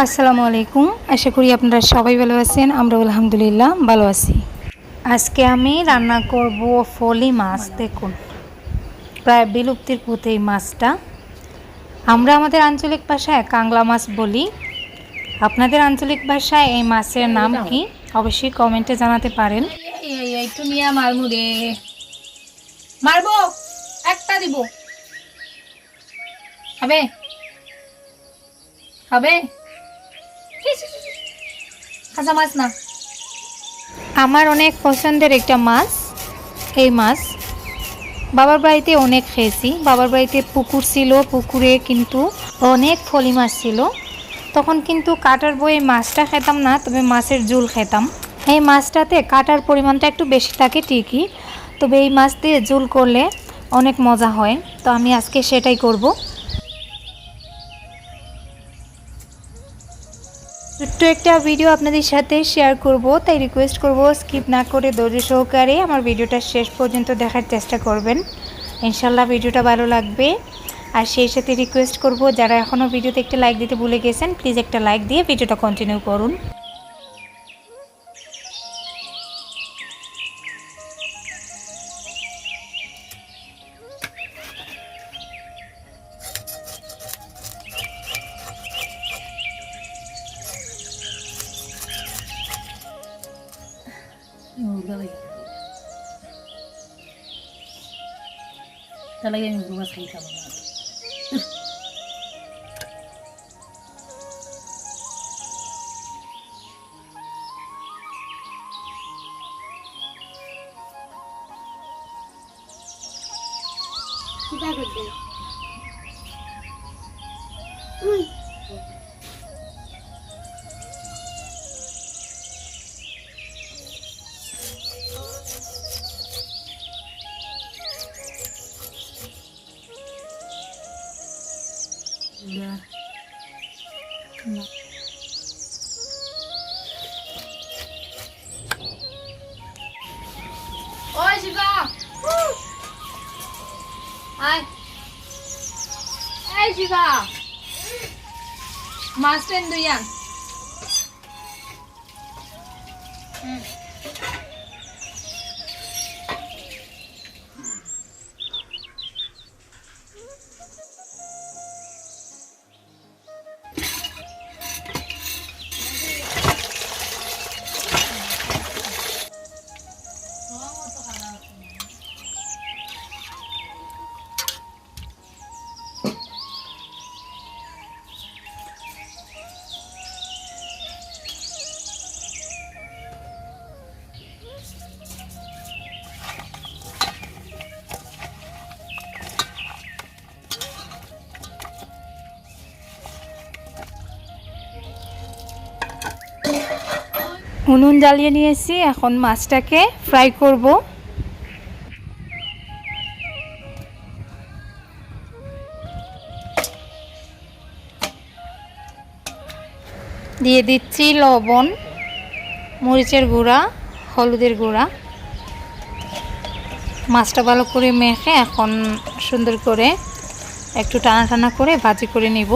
আসসালামু আলাইকুম। আশা করি আপনারা সবাই ভালো আছেন। আমরা আলহামদুলিল্লাহ ভালো আছি। আজকে আমি রান্না করব ফলি মাছ। দেখুন, প্রায় বিলুপ্তির পথে এই মাছটা। আমরা আমাদের আঞ্চলিক ভাষায় কাংলা মাছ বলি। আপনাদের আঞ্চলিক ভাষায় এই মাছের নাম কি? অবশ্যই কমেন্টে জানাতে পারেন। একটু নিয়ে মারমু রে, মারবো, একটা দিব, হবে হবে কাঁচা মাছ না। আমার অনেক পছন্দের একটা মাছ এই মাছ। বাবার বাড়িতে অনেক খেয়েছি। বাবার বাড়িতে পুকুর ছিল, পুকুরে কিন্তু অনেক ফলি মাছ ছিল। তখন কিন্তু কাটার বয়ে মাছটা খেতাম না, তবে মাছের ঝোল খেতাম। এই মাছটাতে কাটার পরিমাণটা একটু বেশি থাকে ঠিকই, তবে এই মাছ দিয়ে ঝোল করলে অনেক মজা হয়। তো আমি আজকে সেটাই করব। ছোট্ট একটা ভিডিও আপনাদের সাথে শেয়ার করব, তাই রিকোয়েস্ট করব স্কিপ না করে ধৈর্য সহকারে আমার ভিডিওটা শেষ পর্যন্ত দেখার চেষ্টা করবেন। ইনশাল্লাহ ভিডিওটা ভালো লাগবে। আর সেই সাথে রিকোয়েস্ট করব, যারা এখনও ভিডিওতে একটা লাইক দিতে ভুলে গেছেন, প্লিজ একটা লাইক দিয়ে ভিডিওটা কন্টিনিউ করুন। তাহলে আমি মাছ খাই খাবো না। ওই শিবা, আয়, এই শিবা, মাছ টেন দুইয়া। উনুন জ্বালিয়ে নিয়েছি, এখন মাছটাকে ফ্রাই করব। দিয়ে দিচ্ছি লবণ, মরিচের গুঁড়া, হলুদের গুঁড়া। মাছটা ভালো করে মেখে এখন সুন্দর করে একটু টানা টানা করে ভাজি করে নিব।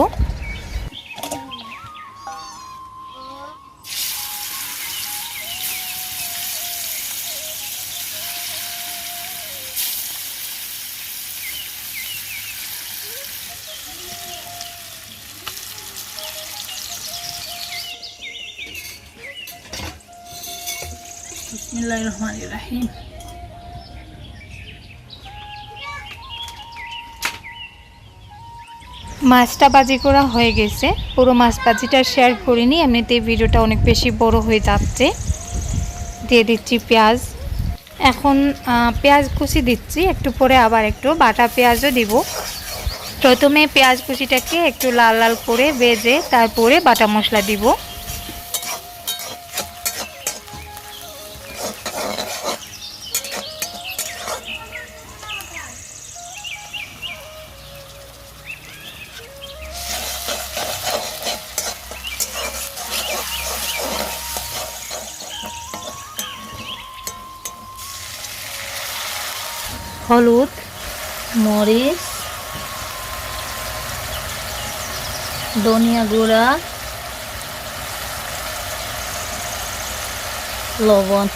বিসমিল্লাহির রহমানির রহিম। মাছটা ভাজি করা হয়ে গেছে। পুরো মাছ ভাজিটা শেয়ার করিনি, এমনিতেই ভিডিওটা অনেক বেশি বড় হয়ে যাচ্ছে। দিয়ে দিচ্ছি পেঁয়াজ। এখন পেঁয়াজ কুচি দিচ্ছি, একটু পরে আবার একটু বাটা পেঁয়াজও দিব। প্রথমে পেঁয়াজ কুচিটাকে একটু লাল লাল করে ভেজে তারপরে বাটা মশলা দিব। হলুদ, মরিচ, ধনিয়া গুঁড়া, লবণ,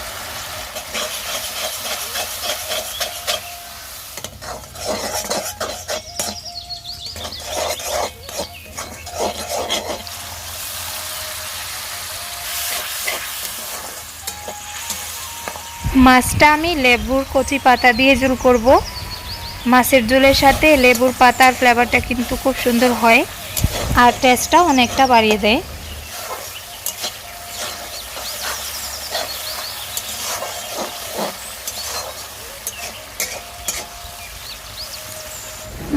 মাছটা আমি লেবুর কচি পাতা দিয়ে ঝোল করব। মাছের ঝোলের সাথে লেবুর পাতার ফ্লেভারটা কিন্তু খুব সুন্দর হয় আর টেস্টটা অনেকটা বাড়িয়ে দেয়।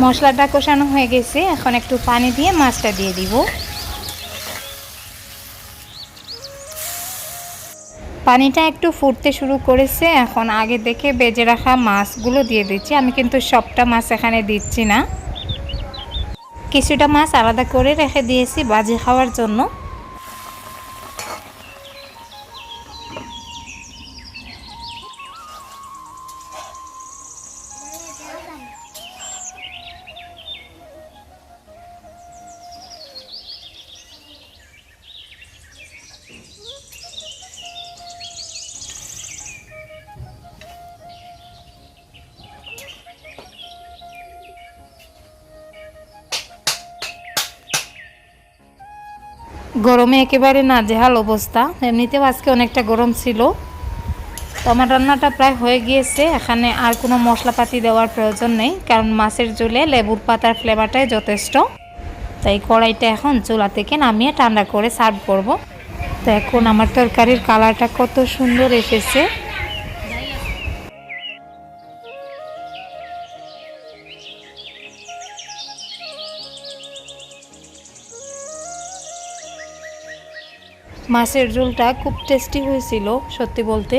মশলাটা কষানো হয়ে গেছে, এখন একটু পানি দিয়ে মাছটা দিয়ে দিব। পানিটা একটু ফুটতে শুরু করেছে, এখন আগে থেকে বেজে রাখা মাছগুলো দিয়ে দিচ্ছি। আমি কিন্তু সবটা মাছ এখানে দিচ্ছি না, কিছুটা মাছ আলাদা করে রেখে দিয়েছি ভাজি খাওয়ার জন্য। গরমে একেবারে নাজেহাল অবস্থা, এমনিতেও আজকে অনেকটা গরম ছিল। তো আমার রান্নাটা প্রায় হয়ে গিয়েছে, এখানে আর কোনো মশলাপাতি দেওয়ার প্রয়োজন নেই, কারণ মাছের ঝোলে লেবুর পাতার ফ্লেভারটাই যথেষ্ট। তাই কড়াইটা এখন চুলা থেকে নামিয়ে ঠান্ডা করে সার্ভ করব। তো এখন আমার তরকারির কালারটা কত সুন্দর এসেছে। মাছের ঝোলটা খুব টেস্টি হয়েছিল সত্যি বলতে।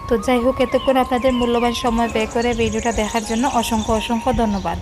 তো যাই হোক, এতক্ষণ আপনাদের মূল্যবান সময় ব্যয় করে ভিডিওটা দেখার জন্য অসংখ্য ধন্যবাদ।